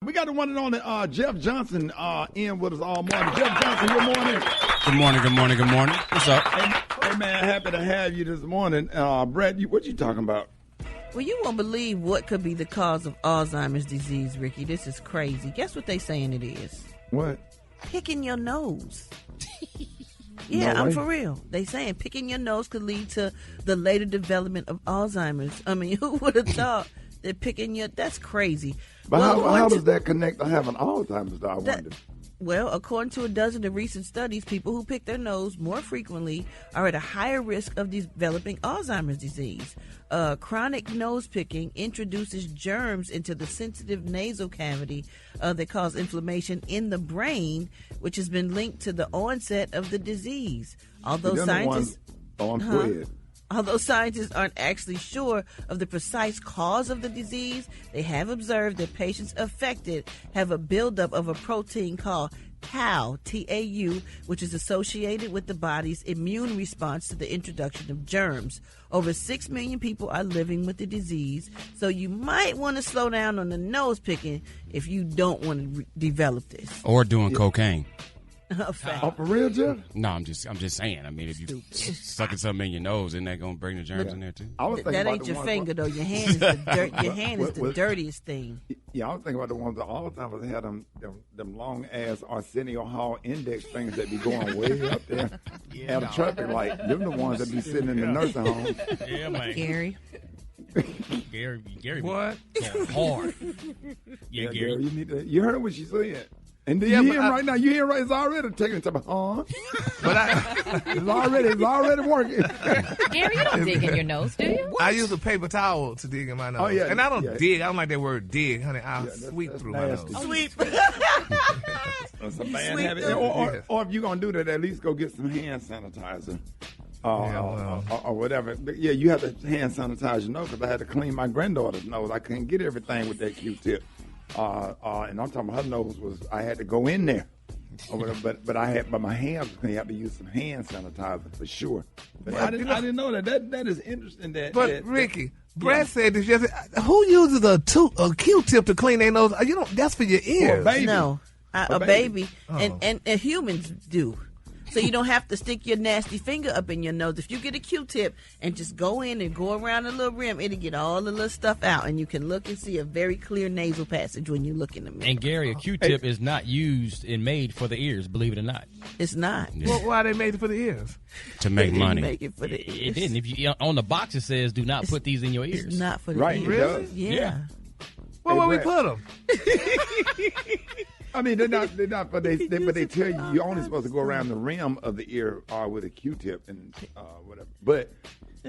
We got the one and only Jeff Johnson in with us all morning. Jeff Johnson, good morning. Good morning. What's up? Hey, man, happy to have you this morning. Brad, what you talking about? Well, you won't believe what could be the cause of Alzheimer's disease, Ricky. This is crazy. Guess what they saying it is? What? Picking your nose. Yeah, No I'm way. for real. They saying picking your nose could lead to the later development of Alzheimer's. I mean, who would have thought that that's crazy. But Well, how does that connect to having Alzheimer's, I wonder? Well, according to a dozen of recent studies, people who pick their nose more frequently are at a higher risk of developing Alzheimer's disease. Chronic nose picking introduces germs into the sensitive nasal cavity that cause inflammation in the brain, which has been linked to the onset of the disease. Although scientists... Go ahead. Although scientists aren't actually sure of the precise cause of the disease, they have observed that patients affected have a buildup of a protein called tau, T-A-U, which is associated with the body's immune response to the introduction of germs. Over 6 million people are living with the disease, so you might want to slow down on the nose picking if you don't want to develop this. Or doing cocaine. Oh, for real, Jeff? No, I'm just saying. I mean, if you sucking something in your nose, isn't that gonna bring the germs in there too? That ain't your finger though. Your hand is the dirtiest thing. Yeah, I was thinking about the ones that all the time had them long ass Arsenio Hall index things that be going way up there at a traffic light. Them the ones that be sitting in the nursing home. Yeah, man. Gary. Gary. What? Going hard. Yeah, Gary. You heard what she said. And then you hear him right now. You hear it's already taking time. But it's already working. Gary, you don't dig in your nose, do you? I use a paper towel to dig in my nose. Oh, yeah, and I don't yeah. dig. I don't like that word dig, honey. I'll sweep that's through my nasty. nose. Sweep. It's a bad Sweet habit. though. Or if you're going to do that, at least go get some hand sanitizer. Or whatever. But yeah, you have to hand sanitize your nose because I had to clean my granddaughter's nose. I couldn't get everything with that Q-tip. And I'm talking about her nose I had to go in there. Or whatever, but my hands was clean. You have to use some hand sanitizer for sure. But I didn't know that. That is interesting. Ricky, Brad said this yesterday. Who uses a Q-tip to clean their nose? That's for your ears. Baby. No, a baby. Oh. And humans do. So you don't have to stick your nasty finger up in your nose. If you get a Q-tip and just go in and go around a little rim, it'll get all the little stuff out, and you can look and see a very clear nasal passage when you look in the mirror. And Gary, a Q-tip is not used and made for the ears, believe it or not. It's not. Well, why they made it for the ears? To make They money. Make it for the ears. It didn't. If you on the box it says, "Do not put these in your ears." It's not for the Right, ears. really? Yeah. Well, where we Brad. put them? I mean, they're not, but they tell you you're only supposed to go around the rim of the ear with a Q-tip and whatever. But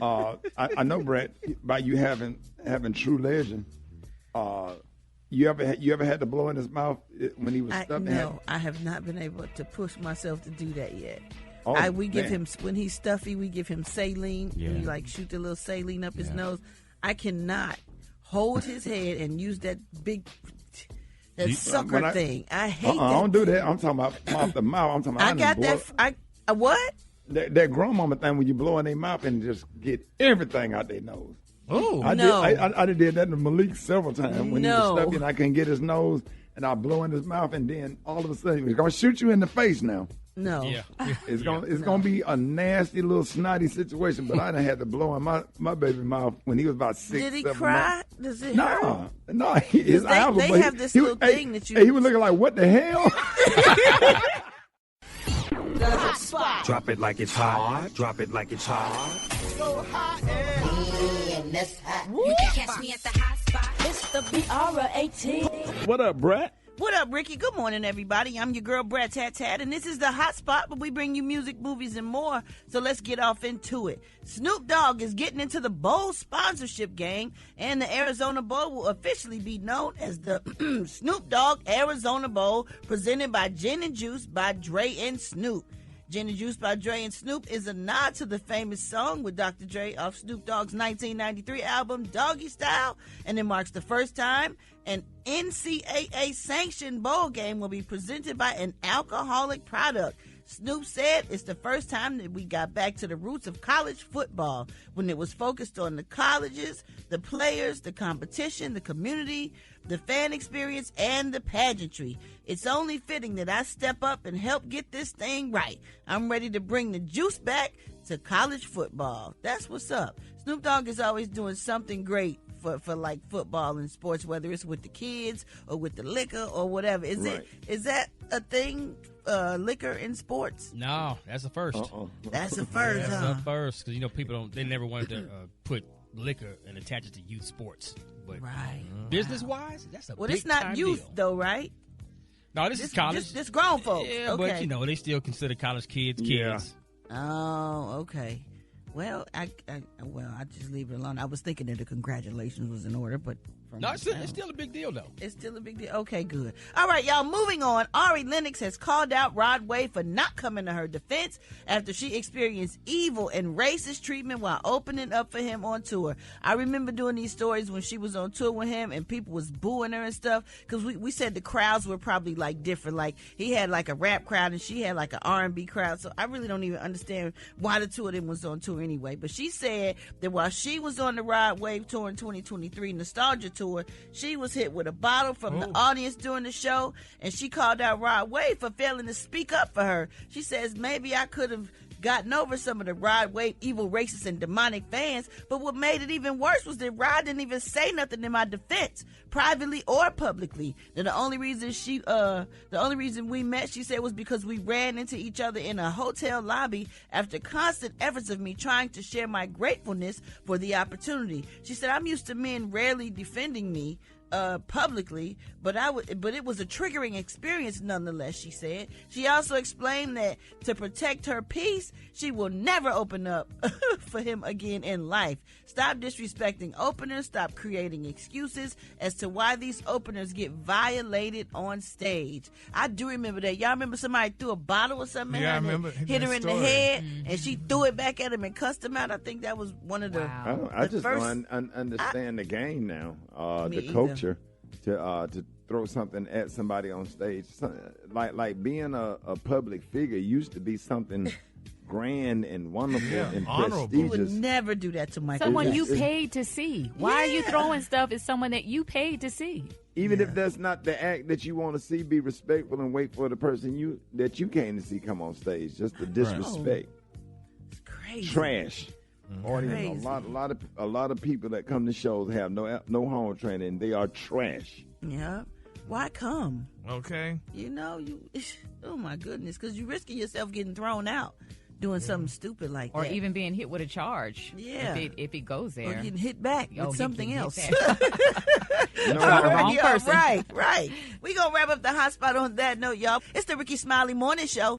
I know, Brett, by you having True Legend, you ever had to blow in his mouth when he was stuffed? No, I have not been able to push myself to do that yet. Oh, we give him, when he's stuffy, we give him saline. Yeah. We shoot the little saline up his nose. I cannot hold his head and use that big sucker thing. I hate that. I don't do that. I'm talking about mouth to mouth. I'm talking about I got that. What? That grandmama thing when you blow in their mouth and just get everything out their nose. Oh, I did that to Malik several times when he was No. stuffy and I couldn't get his nose, and I blow in his mouth, and then all of a sudden he's gonna shoot you in the face now. No. Yeah. It's gonna be a nasty little snotty situation. But I done had to blow in my baby mouth when he was about 6. Did he 7 cry? months. Does it hurt? No. His They- eyes were they big. have this little thing that you- He was looking like, what the hell? Drop it like it's hot. Drop it like it's hot. You can catch me at the hot spot. It's the BR18. What up, Brett? What up, Ricky? Good morning, everybody. I'm your girl, Brad Tat Tat, and this is the Hot Spot, but we bring you music, movies, and more. So let's get off into it. Snoop Dogg is getting into the bowl sponsorship game, and the Arizona Bowl will officially be known as the Snoop Dogg Arizona Bowl, presented by Gin and Juice by Dre and Snoop. Gin and Juice by Dre and Snoop is a nod to the famous song with Dr. Dre off Snoop Dogg's 1993 album, Doggy Style, and it marks the first time an NCAA-sanctioned bowl game will be presented by an alcoholic product. Snoop said it's the first time that we got back to the roots of college football, when it was focused on the colleges, the players, the competition, the community, the fan experience, and the pageantry. It's only fitting that I step up and help get this thing right. I'm ready to bring the juice back to college football. That's what's up. Snoop Dogg is always doing something great for like football and sports, whether it's with the kids or with the liquor or whatever. Is that a thing? Liquor in sports? No, that's the first. That's the first. That's the first, because people they never wanted to put liquor and attach it to youth sports. But right. Business wise, that's a well, big it's not time youth deal. though, right? No, this is college. This grown folks. Yeah, okay. but they still consider college kids. Yeah. Oh, okay. Well, I just leave it alone. I was thinking that the congratulations was in order, but no, it's still a big deal, though. It's still a big deal. Okay, good. All right, y'all, moving on. Ari Lennox has called out Rod Wave for not coming to her defense after she experienced evil and racist treatment while opening up for him on tour. I remember doing these stories when she was on tour with him and people was booing her and stuff, because we said the crowds were probably like different. Like he had like a rap crowd and she had like an R&B crowd, so I really don't even understand why the two of them was on tour anyway. But she said that while she was on the Rod Wave tour in 2023 Nostalgia Tour, she was hit with a bottle from the audience during the show, and she called out Rod Wave for failing to speak up for her. She says, maybe I could have gotten over some of the Rod Wave evil, racist, and demonic fans, but what made it even worse was that Rod didn't even say nothing in my defense, privately or publicly. Then the only reason we met, she said, was because we ran into each other in a hotel lobby after constant efforts of me trying to share my gratefulness for the opportunity. She said, I'm used to men rarely defending me publicly, but it was a triggering experience nonetheless, she said. She also explained that to protect her peace, she will never open up for him again in life. Stop disrespecting openers, stop creating excuses as to why these openers get violated on stage. I do remember that. Y'all remember somebody threw a bottle or something at her, I remember, hit her in the head, and she threw it back at him and cussed him out. I think that was one of the I just first, don't understand the game now. The either. culture to throw something at somebody on stage, like being a public figure used to be something grand and wonderful and honorable. You would prestigious. never do that to Michael. Someone you It's- paid to see. Why are you throwing stuff at someone that you paid to see? Even if that's not the act that you want to see, be respectful and wait for the person that you came to see come on stage. Just the disrespect, It's crazy. trash. Audience, Crazy. a lot of people that come to shows have no home training. They are trash. Yeah. Why come? Okay. Oh my goodness, because you're risking yourself getting thrown out doing something stupid like Or that. even being hit with a charge. Yeah. If it goes there. Or getting hit back Oh, with he something can else. hit that. You know, Not the wrong Yeah, person. Right. We gonna wrap up the hot spot on that note, y'all. It's the Rickey Smiley Morning Show.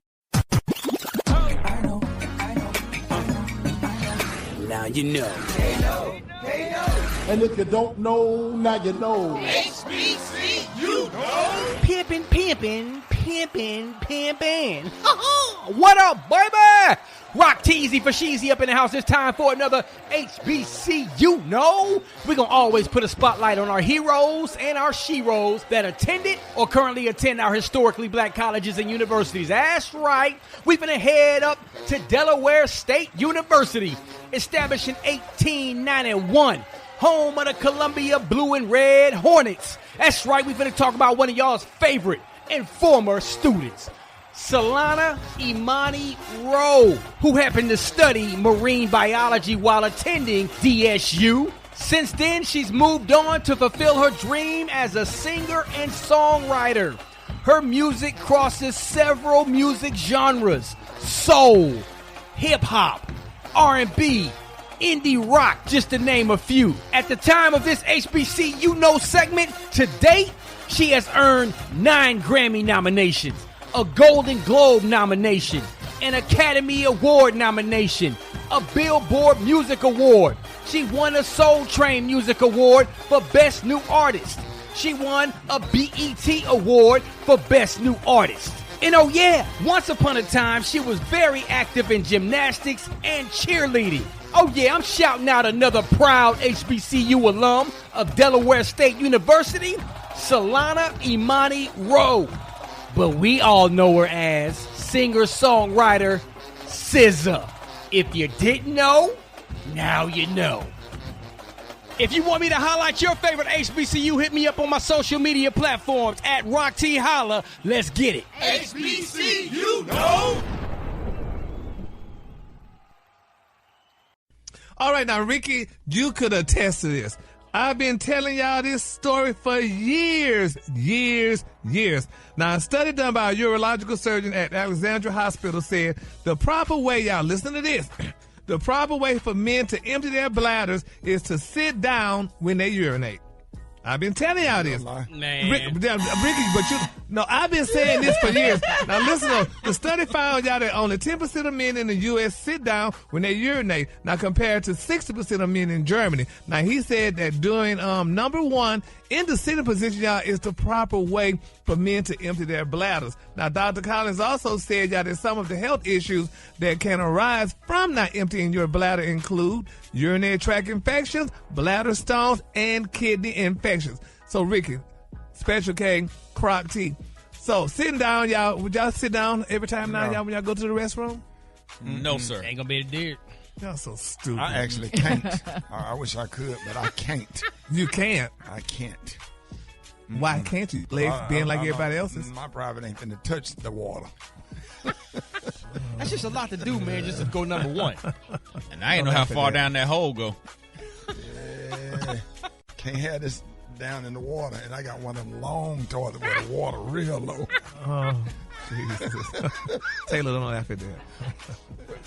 Now you know. And if you don't know, now you know. Pimpin'. What up, baby? Rock Teasy for Sheezy up in the house. It's time for another HBCU. No, we're going to always put a spotlight on our heroes and our sheroes that attended or currently attend our historically black colleges and universities. That's right. We're going to head up to Delaware State University, established in 1891. Home of the Columbia Blue and Red Hornets. That's right, we're going to talk about one of y'all's favorite and former students, Solana Imani Rowe, who happened to study marine biology while attending DSU. Since then, she's moved on to fulfill her dream as a singer and songwriter. Her music crosses several music genres: soul, hip-hop, R&B, indie rock, just to name a few. At the time of this HBCU Know segment, to date, she has earned 9 Grammy nominations, a Golden Globe nomination, an Academy Award nomination, a Billboard Music Award. She won a Soul Train Music Award for Best New Artist. She won a BET Award for Best New Artist. And oh yeah, once upon a time, she was very active in gymnastics and cheerleading. Oh yeah, I'm shouting out another proud HBCU alum of Delaware State University, Solana Imani Rowe. But we all know her as singer-songwriter SZA. If you didn't know, now you know. If you want me to highlight your favorite HBCU, hit me up on my social media platforms at Rock T Holla. Let's get it. HBCU, no. All right, now, Ricky, you could attest to this. I've been telling y'all this story for years. Now, a study done by a urological surgeon at Alexandria Hospital said the proper way, y'all, listen to this. The proper way for men to empty their bladders is to sit down when they urinate. I've been telling y'all this. Man. Ricky, but I've been saying this for years. Now listen though, the study found y'all that only 10% of men in the U.S. sit down when they urinate. Now compared to 60% of men in Germany. Now he said that doing number one in the sitting position, y'all, is the proper way for men to empty their bladders. Now Dr. Collins also said y'all that some of the health issues that can arise from not emptying your bladder include urinary tract infections, bladder stones, and kidney infections. So Ricky, Special K, Croc T. So sitting down, y'all, would y'all sit down every time now, y'all, when y'all go to the restroom? No, sir. Ain't gonna be able to do it. Y'all so stupid. I actually can't. I wish I could, but I can't. You can't. I can't. Why can't you? Legs being like everybody else's? My private ain't finna touch the water. That's just a lot to do, man, just to go number one. And I ain't know how far down that hole go. Yeah. Can't have this down in the water, and I got one of them long toilets where the water real low. Oh, Jesus. Taylor, don't laugh at that.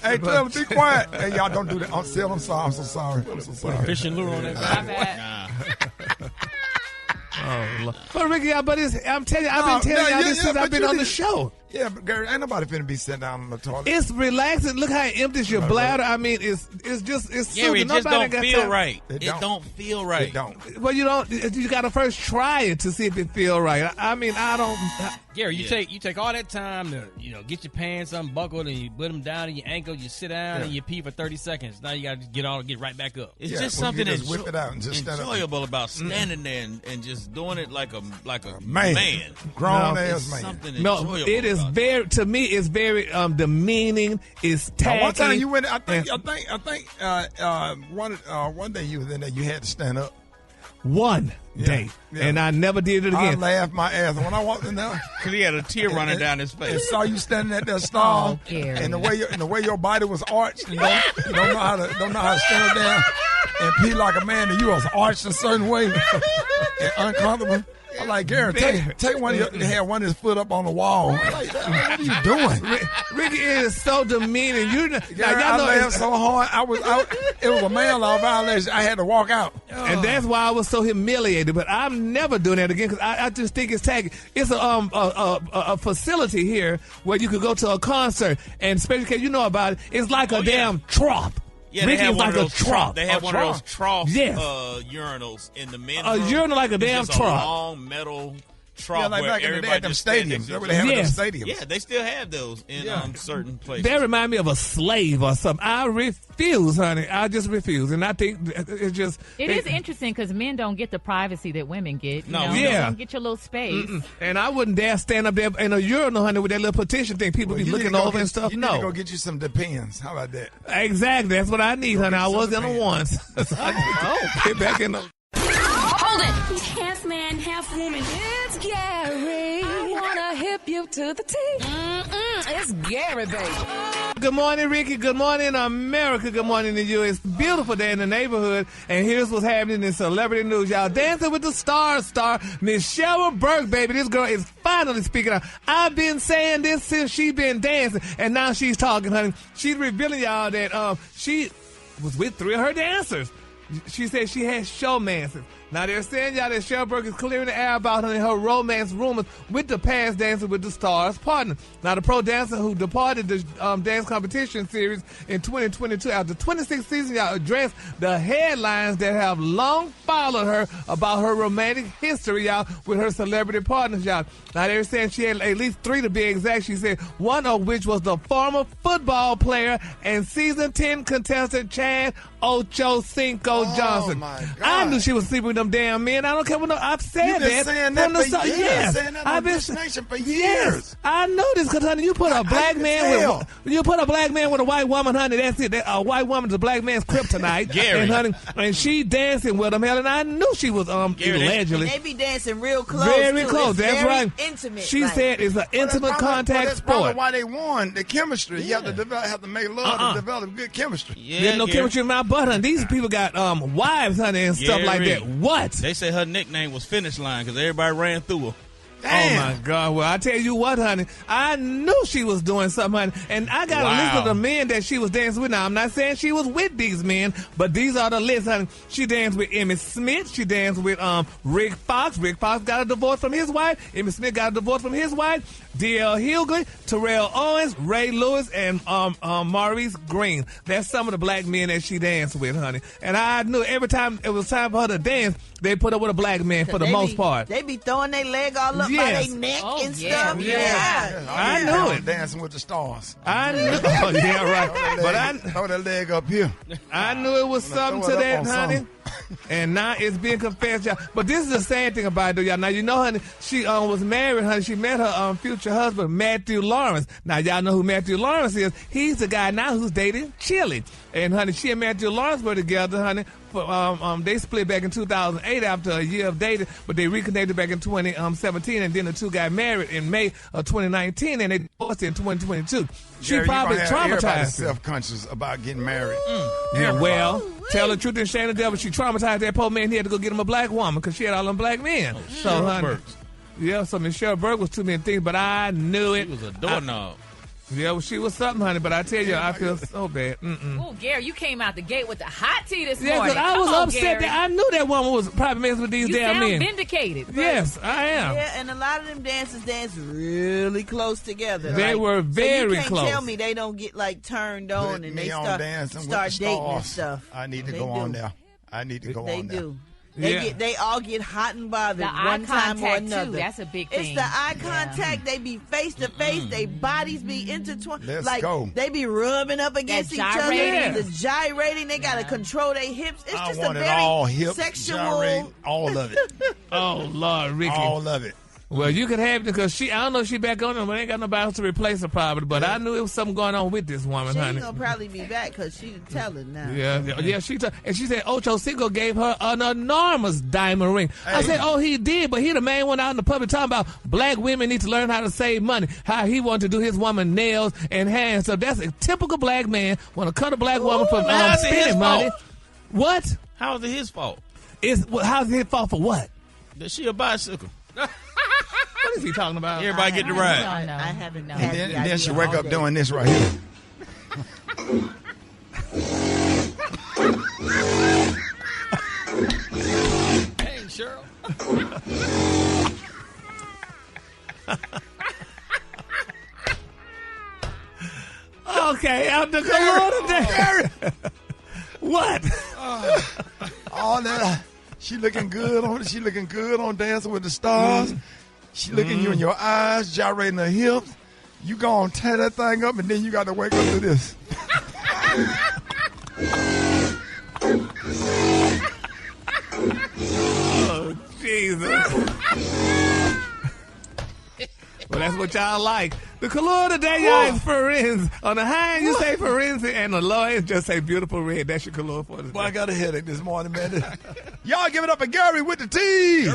Hey, Taylor, be quiet. Hey, y'all don't do that. I'm so sorry. I'm so sorry. Fishing lure on that. My bad. Oh, Lord. But Ricky, I'm telling you, I've been telling y'all this since I've been on the show. Yeah, but Gary, ain't nobody finna be sitting down on the toilet. It's relaxing. Look how it empties your bladder. I mean, it's Gary, soothing. it just don't feel time. right. It don't feel right. It don't. Well, you got to first try it to see if it feel right. I mean, I don't. Gary, you take all that time to get your pants unbuckled and you put them down in your ankle. You sit down and you pee for 30 seconds. Now you got to get right back up. It's just something that's whip it out and just enjoyable about standing there and just doing it like a man. Grown ass man. Something enjoyable. It is very, to me, it's very demeaning. It's tacky. One time you went, I think one day you was in there, you had to stand up. One day, and I never did it again. I laughed my ass when I walked in there because he had a tear running down his face. And saw you standing at that stall, and the way your body was arched, and don't know how to stand down and pee like a man, and you was arched a certain way and uncomfortable. I'm like, Gary, take one of had his foot up on the wall. I'm like, what are you doing? Ricky, it is so demeaning. I laughed so hard. It was a man law violation. I had to walk out. And that's why I was so humiliated. But I'm never doing that again because I just think it's tacky. It's a facility here where you could go to a concert, and especially because you know about it, it's like a damn trough. Yeah, they have like a trough. They have one of those trough urinals in the men's room. A urinal like a damn trough. A long metal trough like where back in the day at them stadiums. That's what they have at them stadiums. Yeah, they still have those in certain places. They remind me of a slave or something. I refuse, honey. I just refuse. And I think it's just... It is interesting because men don't get the privacy that women get. You know? You don't get your little space. And I wouldn't dare stand up there in a urinal, honey, with that little petition thing. People be looking over and stuff. You need to go get you some Depends. How about that? Exactly. That's what I need, honey. I was in the once. Get back in the... Hold it. Half man, half woman. It's Gary. I wanna hip you to the T. It's Gary, baby. Good morning, Ricky. Good morning, America. Good morning to you. It's a beautiful day in the neighborhood, and here's what's happening in celebrity news. Y'all, Dancing with the Stars star Miss Cheryl Burke, baby. This girl is finally speaking out. I've been saying this since she been dancing, and now she's talking, honey. She's revealing y'all that she was with 3 of her dancers. She said she had showmances. Now they're saying y'all that Cheryl Burke is clearing the air about her romance rumors with the past Dancing with the Stars partner. Now the pro dancer who departed the dance competition series in 2022 after 26 seasons, y'all addressed the headlines that have long followed her about her romantic history, y'all, with her celebrity partners, y'all. Now they're saying she had at least 3 to be exact. She said one of which was the former football player and season 10 contestant Chad Ochocinco Johnson. My God. I knew she was sleeping with them damn men. I don't care what I've said You've been saying that for years. Yes, saying that I've been nation for years. Yes, I know this because, honey, you put a black man with a white woman, honey. That's it. A white woman's a black man's kryptonite. Gary. And honey, and she dancing with him, and I knew she was allegedly. They be dancing real close. Very too. close. It's That's very right. Intimate. She said it's an intimate contact that's sport. probably why they won the chemistry. You have to make love to develop good chemistry. Yeah, There's no chemistry in my butt, honey. These people got wives, honey, and stuff like that. What? They say her nickname was Finish Line because everybody ran through her. Damn. Oh, my God. Well, I tell you what, honey. I knew she was doing something, honey. And I got a list of the men that she was dancing with. Now, I'm not saying she was with these men, but these are the lists, honey. She danced with Emmitt Smith. She danced with Rick Fox. Rick Fox got a divorce from his wife. Emmitt Smith got a divorce from his wife. D.L. Hughley, Terrell Owens, Ray Lewis, and Maurice Green. That's some of the black men that she danced with, honey. And I knew every time it was time for her to dance, they put her with a black man for the most part. They be throwing their leg all up by their neck and stuff. Yeah. I knew it. Dancing with the stars. I knew. Oh, yeah, right. Throw that leg up here. I knew it was something to that, honey. And now it's being confessed, y'all. But this is the sad thing about it, though, y'all. Now, you know, honey, she was married, honey. She met her future husband, Matthew Lawrence. Now, y'all know who Matthew Lawrence is. He's the guy now who's dating Chili. And, honey, she and Matthew Lawrence were together, honey. They split back in 2008 after a year of dating, but they reconnected back in 2017, and then the two got married in May of 2019, and they divorced in 2022. She Gary, probably traumatized her. Self-conscious about getting married. Yeah, well, tell the truth and shame the devil. She traumatized that poor man. He had to go get him a black woman because she had all them black men. So, honey, yeah, so Michelle Berg was too many things, but I knew it. She was a doorknob. Yeah, well, she was something, honey, but I tell you, I feel so bad. Oh, Gary, you came out the gate with the hot tea this Yeah, morning. because I was upset that I knew that woman was probably messing with these damn men. You sound vindicated. Yes, I am. Yeah, and a lot of them dancers dance really close together. They were very so you close. can't tell me they don't get like turned on and they start dating and stuff. I need to go on there. I need to go on there. They do. They all get hot and bothered the one time or another. Too, that's a big thing. It's the eye contact. They be face to face. Their bodies be intertwined. Let's go. They be rubbing up against each other. The gyrating. They got to control their hips. It's just a very sexual. Gyrate, all of it. Oh, Lord, Ricky. All of it. Well, you could have it because I don't know if she back on it, but ain't got nobody else to replace her probably. But I knew it was something going on with this woman, honey. She's going to probably be back because she's telling now. Yeah, and she said Ocho Cinco gave her an enormous diamond ring. Hey. I said, oh, he did, but he the main one out in the public talking about black women need to learn how to save money, how he wanted to do his woman nails and hands. So that's a typical black man, want to cut a black woman from spending money. What? How is it his fault? How's it his fault for what? That she a bicycle. What is he talking about? Everybody get to ride. I haven't known. And then she wake up doing this right here. Hey, Cheryl. Okay, after Corona Day. What? All that. She looking good on Dancing with the Stars. She looking you in your eyes, gyrating her hips. You gonna tear that thing up, and then you got to wake up to this. Oh, Jesus. Well, that's what y'all like. The color today, y'all, is forensic. On the high end, you say forensic, and the low end, just say beautiful red. That's your color for today. Boy, I got a headache this morning, man. Y'all give it up for Gary with the T.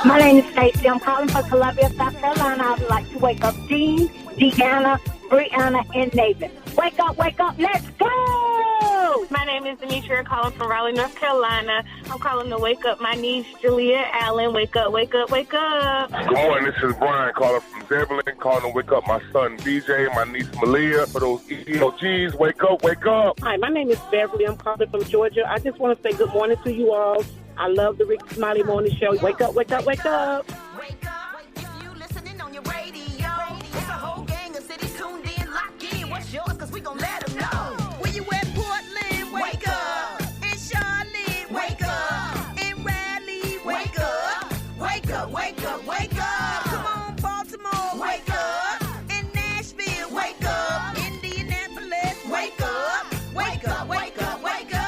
My name is Stacey. I'm calling from Columbia, South Carolina. I would like to wake up Dean, Deanna, Brianna, and Nathan. Wake up, let's go! My name is Demetria, calling from Raleigh, North Carolina. I'm calling to wake up my niece, Julia Allen. Wake up, wake up, wake up. Good morning, this is Brian calling from Zebulon, calling to wake up my son, BJ, my niece, Malia. For those EOGs, wake up, wake up. Hi, my name is Beverly. I'm calling from Georgia. I just want to say good morning to you all. I love the Rickey Smiley Morning Show. Wake up, wake up, wake up. Wake up if you listening on your radio. It's a whole gang of cities tuned in, locked in. What's yours? Because we gon' let them know. Where you at, Portland? Wake up. In Charlotte? Wake up. In Raleigh? Wake up. Wake up, wake up, wake up. Come on, Baltimore. Wake up. In Nashville? Wake up. Indianapolis? Wake up. Wake up, wake up, wake up.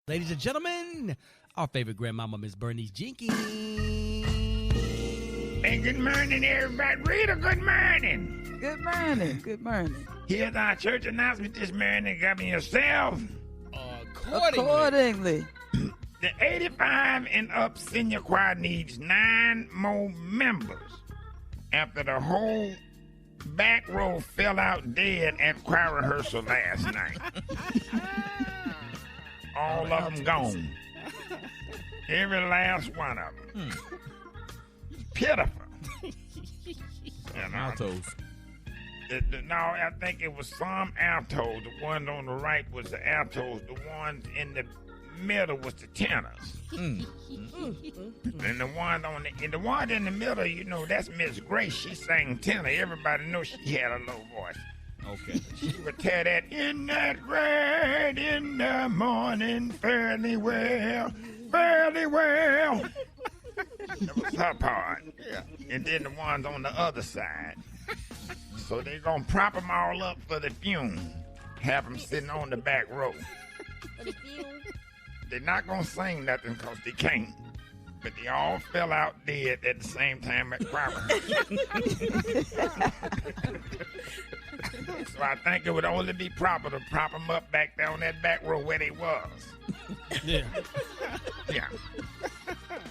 Ladies and gentlemen, our favorite grandmama, Miss Bernice Jenkins. And good morning, everybody. Rita, good morning. Good morning. Good morning. Here's our church announcement this morning. Govern yourself. Accordingly. The 85 and up senior choir needs 9 more members after the whole back row fell out dead at choir rehearsal last night. All of them gone. Every last one of them. Pitiful. Altos. No, I think it was some altos. The one on the right was the altos. The ones in the middle was the tenors. And the one in the middle, you know, that's Miss Grace. She sang tenor. Everybody knows she had a low voice. Okay. She would tell that in that great in the morning, fairly well, fairly well. That was her part. Yeah. And then the ones on the other side. So they're going to prop them all up for the funeral. Have them sitting on the back row. For the funeral? They're not going to sing nothing because they can't. But they all fell out dead at the same time at choir. So I think it would only be proper to prop them up back there on that back row where they was. Yeah. Yeah.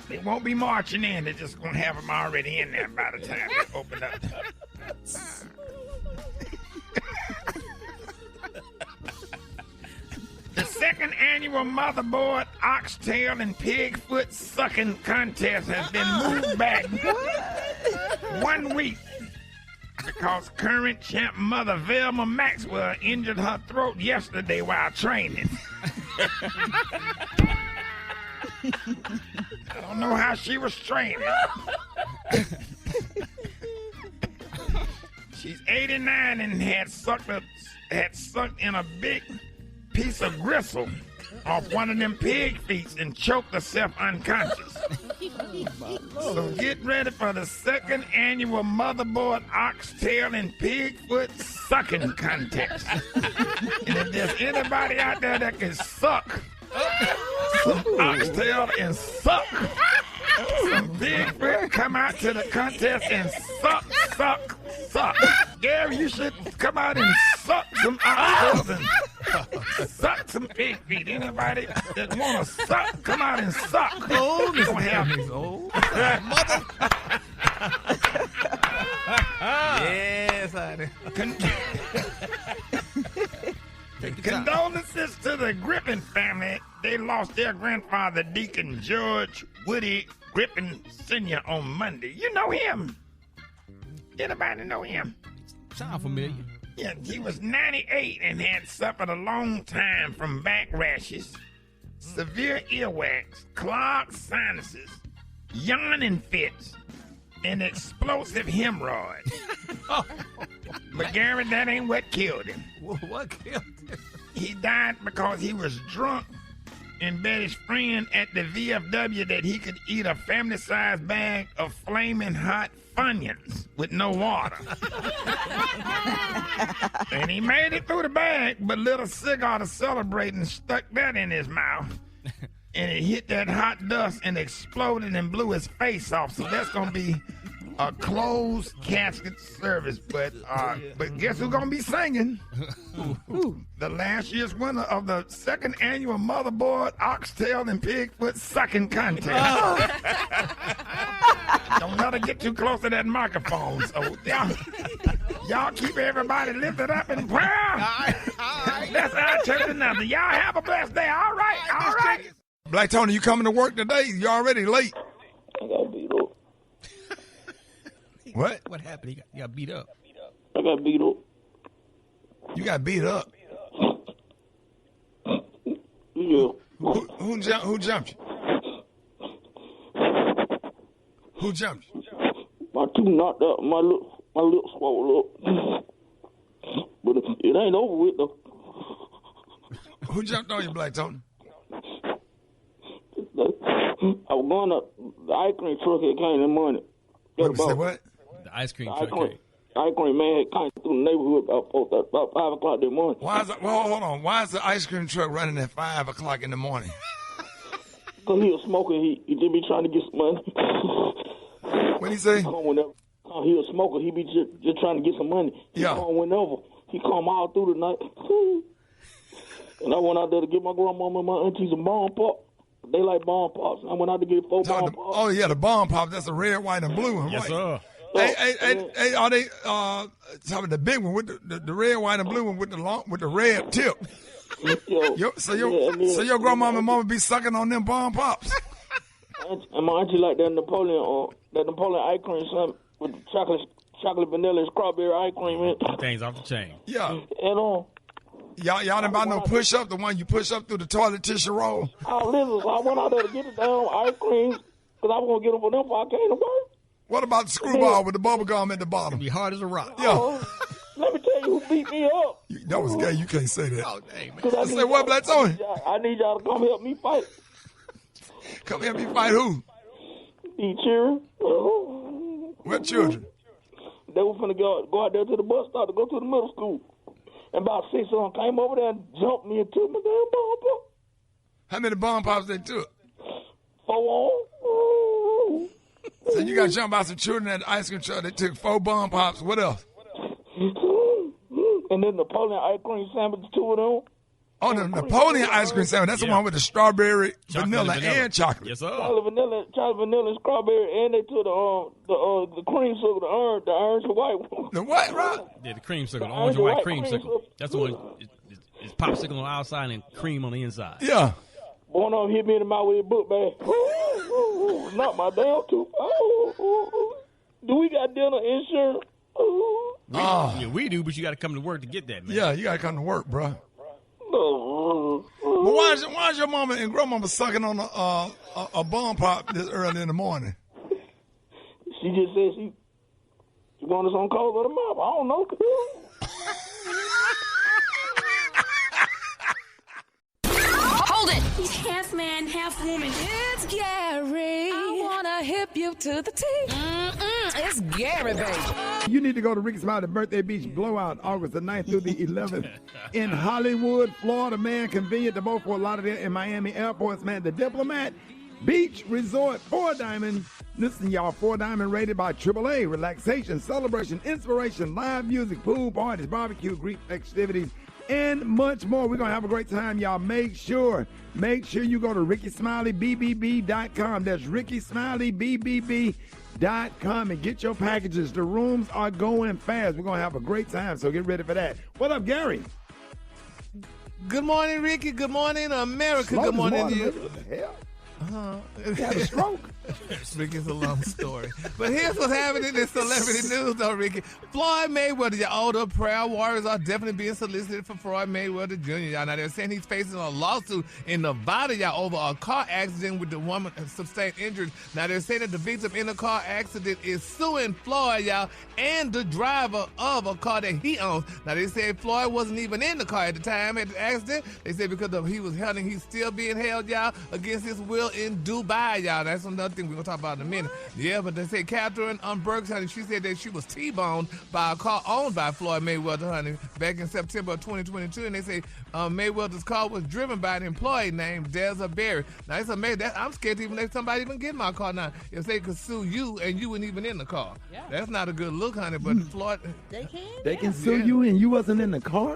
They won't be marching in. They're just going to have them already in there by the time they open up. The second annual motherboard oxtail and pigfoot sucking contest has been moved back 1 week because current champ mother Velma Maxwell injured her throat yesterday while training. I don't know how she was training. She's 89 and had sucked in a big piece of gristle off one of them pig feet and choked herself unconscious. So get ready for the second annual motherboard oxtail and pigfoot sucking contest. And if there's anybody out there that can suck some oxtail and suck some bigfoot, come out to the contest and suck. Gary, you should come out and suck some oxtails and suck some pig feet. Anybody that want to suck, come out and suck. Oh, this one have me. Mother. Yes, honey. Condolences to the Griffin family. They lost their grandfather, Deacon George Woody Griffin Sr. on Monday. You know him. Anybody know him? Sound familiar. Yeah, he was 98 and had suffered a long time from back rashes, severe earwax, clogged sinuses, yawning fits, and explosive hemorrhoids. But Gary, that ain't what killed him. What killed him? He died because he was drunk and bet his friend at the VFW that he could eat a family-sized bag of flaming hot Funyuns with no water. And he made it through the bag, but lit a cigar to celebrate and stuck that in his mouth. And it hit that hot dust and exploded and blew his face off. So that's going to be a closed casket service. But guess who's going to be singing? The last year's winner of the second annual motherboard oxtail and pigfoot sucking contest. Don't let her get too close to that microphone. So y'all keep everybody lifted up in prayer. That's our church another. Y'all have a blessed day. All right. Black Tony, you coming to work today? You already late. I got beat up. What? What happened? He got beat up. I got beat up. You got beat up? Yeah. Who jumped you? Who jumped you? My tooth knocked out. My lips swelled up. But it ain't over with, though. Who jumped on you, Black Tony? I was going up. The ice cream truck had came in the morning. Say what? The ice cream truck came. Ice cream man had come through the neighborhood about 5 o'clock that morning. Hold on. Why is the ice cream truck running at 5 o'clock in the morning? Because he was smoking. He just be trying to get some money. What he say? He was a smoker. He be just trying to get some money. He come whenever. He come all through the night. And I went out there to get my grandmama and my auntie some bomb pop. They like bomb pops. I went out to get 4 bomb pops. Oh, yeah, the bomb pop. That's the red, white, and blue one, yes, right? sir. Hey, are they talking the big one with the red, white, and blue one with the red tip? So your grandmama and mama be sucking on them bomb pops. And my auntie like that Napoleon ice cream son with the chocolate vanilla and strawberry ice cream in it. Things off the chain. Yeah. And y'all didn't buy no push up, the one you push up through the toilet tissue roll. Oh, listen, so I went out there to get the damn ice cream because I was gonna get them for them before I came to work. What about the screwball with the bubble gum at the bottom? Be hard as a rock. Yeah. Let me tell you who beat me up. That was gay. You can't say that. Oh, dang, man. I say what, Black Tony? I need y'all to come help me fight. Come help me fight who? These children. What children? They were finna go out there to the bus stop to go to the middle school. And about 6 of them came over there and jumped me and took my damn bomb pop. How many bomb pops they took? 4 on. So you got jumped by some children at the ice cream truck. They took 4 bomb pops. What else? And then Napoleon ice cream sandwich, 2 of them. Oh, the Napoleon ice cream sandwich. That's the one with the strawberry, vanilla, and chocolate. Yes, sir. Chocolate, vanilla, and strawberry, and they took the creamsicle, the orange and white one. The what, Rob? Yeah, the creamsicle, the orange and white creamsicle. That's the one. It's popsicle on the outside and cream on the inside. Yeah. One of them hit me in the mouth with a book bag. Not my damn tooth. Do we got dental insurance? Yeah, we do, but you got to come to work to get that, man. Yeah, you got to come to work, bro. But why is your mama and grandmama sucking on a bomb pop this early in the morning? She just said she wanted some cold of the mouth. I don't know. Hold it! He's half man, half woman. It's Gary. I wanna hip you to the teeth. It's Gary, baby. You need to go to Rickey Smiley Birthday Beach Blowout August the 9th through the 11th in Hollywood, Florida, man. Convenient to both Fort Lauderdale and Miami airports, man. The Diplomat Beach Resort, 4 Diamond. Listen, y'all, 4 Diamond rated by AAA. Relaxation, celebration, inspiration, live music, pool parties, barbecue, Greek festivities, and much more. We're going to have a great time, y'all. Make sure you go to RickySmileyBBB.com. That's RickySmileyBBB.com and get your packages. The rooms are going fast. We're going to have a great time, so get ready for that. What up, Gary? Good morning, Ricky. Good morning, America. Good morning to you. What the hell? He had a stroke. Ricky, it's a long story. But here's what's happening in celebrity news, though, Ricky. Floyd Mayweather, your older prayer warriors are definitely being solicited for Floyd Mayweather Jr. Y'all, now they're saying he's facing a lawsuit in Nevada, y'all, over a car accident with the woman sustained injuries. Now they're saying that the victim in the car accident is suing Floyd, y'all, and the driver of a car that he owns. Now they said Floyd wasn't even in the car at the time at the accident. They said because he was held and he's still being held, y'all, against his will in Dubai, y'all. That's another thing we're going to talk about in a minute. Yeah, but they say Catherine Burks, honey, she said that she was T-boned by a car owned by Floyd Mayweather, honey, back in September of 2022. And they say Mayweather's car was driven by an employee named Deza Berry. Now, it's amazing. I'm scared to even let somebody even get my car now. If they could sue you and you weren't even in the car. Yeah. That's not a good look, honey, but Floyd... They can sue you and you wasn't in the car?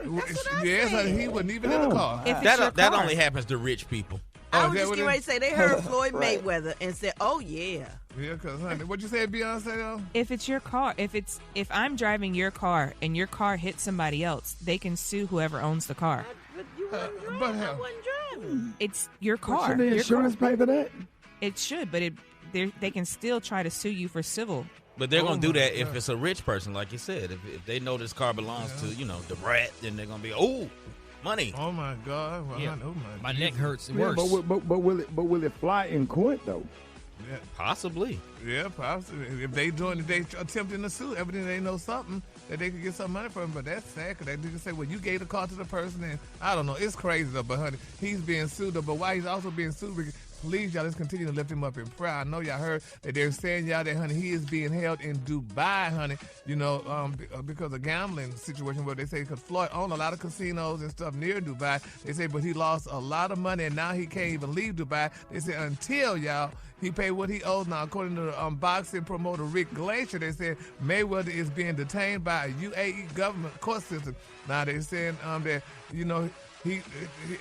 Yes, honey, he wasn't even in the car. That only happens to rich people. I was just getting ready to say, they heard Floyd Mayweather and said, oh, yeah. Yeah, because, honey, what'd you say, Beyonce, though? If it's your car, if I'm driving your car and your car hits somebody else, they can sue whoever owns the car. But you weren't driving. I wasn't driving. It's your car. Should the insurance pay for that? It should, but they can still try to sue you for civil. But they're going to do that if it's a rich person, like you said. If they know this car belongs to, the brat, then they're going to be, money. Oh my God! Well, yeah. I know my neck hurts. Yeah, but will it fly in court though? Yeah. Possibly. Yeah, possibly. If they attempting to sue, evidently they know something that they could get some money from. But that's sad because they can say, well, you gave the car to the person, and I don't know. It's crazy though, but honey, he's being sued though. But why he's also being sued? Because please, y'all, let's continue to lift him up in prayer. I know y'all heard that they're saying, y'all, that, honey, he is being held in Dubai, honey, because of gambling situation where they say, because Floyd owned a lot of casinos and stuff near Dubai. They say, but he lost a lot of money, and now he can't even leave Dubai. They say, until, y'all, he paid what he owes. Now, according to the boxing promoter Rick Glacier, they said Mayweather is being detained by a UAE government court system. Now, they're saying that, he